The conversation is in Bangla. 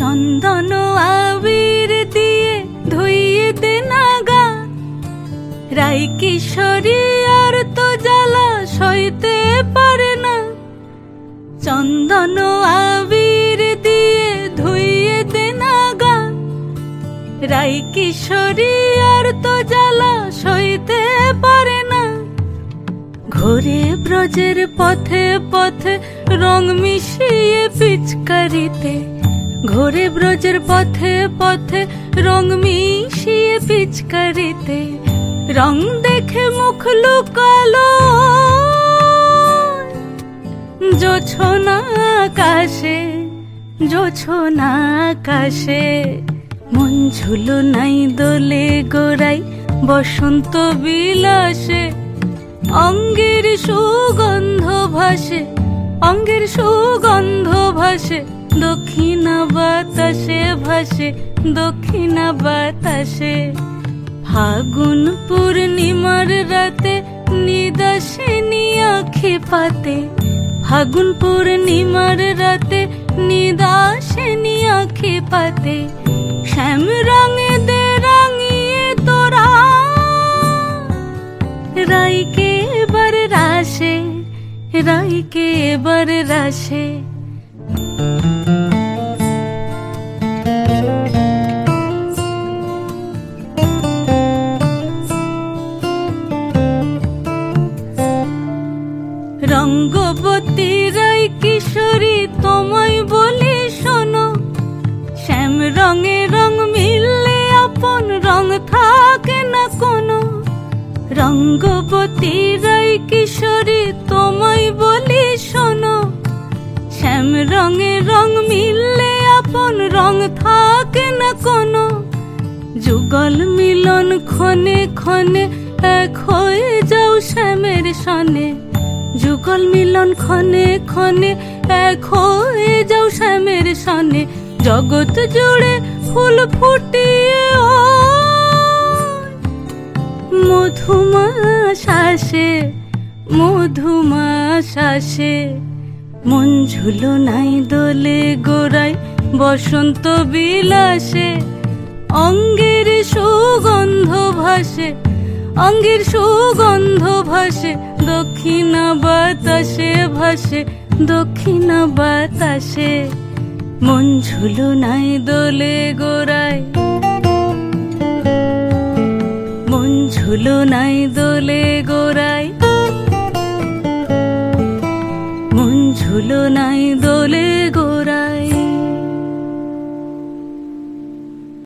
চন্দন আবির দিয়ে ধুইয়ে দে নাগা, রাই কিশোরী আর তো জ্বালা সইতে পারে না। চন্দন আবির দিয়ে ধুইয়ে দে নাগা, রাই কিশোরী আর তো জ্বালা সইতে পারে না। ঘোরে ব্রজের পথে পথে রং মিশিয়ে পিচকারিতে, ঘোরে ব্রজের পথে পথে রং মিশিয়ে পিচকারিতে, রং দেখে মুখ লুকালো জোছনা আকাশে, জোছনা আকাশে। মন ঝুলো নাই দোলে গোড়াই বসন্ত বিলাসে, অঙ্গের সুগন্ধ ভাসে, অঙ্গের সুগন্ধ ভাসে, দক্ষিণা বাতাসে ভাসে, দক্ষিণা বাতাসে। ফাগুন পূর্ণিমার রাতে নিদাসিনী আঁখি পাতে, ফাগুন পূর্ণিমার রাতে নিদাসিনী আঁখি পাতে। শ্যাম রঙে দে রাঙিয়ে তোরা রাইকে এবার রাশে, রাইকে এবার রাশে। রঙ্গবতী রাই কিশোরী তোমায় বলি শোনো, শ্যাম রঙে রং মিললে আপন রং থাকে না কোনো। রঙ্গবতী রাই কিশোরী তোমায় বলি শোনো, শ্যাম রঙে রং মিললে আপন রং থাকে না কোনো। যুগল মিলন ক্ষণে ক্ষণে এক হয়ে যাও শ্যামের সনে, যুগল মিলন ক্ষণে ক্ষণে এক হয়ে যাও শ্যামের সনে। জগৎ জুড়ে ফুল ফুটিয়ে ও মধুমাশাসে, মধুমাশাসে। মন ঝুলো নাই দোলে গোড়াই বসন্ত বিলাসে, অঙ্গের সুগন্ধ ভাসে, অঙ্গের সুগন্ধ ভাসে, দক্ষিণা বাতাসে ভাসে, দক্ষিণা বাতাসে। মন ঝুলো নাই দোলে গোড়াই, মন ঝুলো নাই দোলে গোড়াই, মন ঝুলো নাই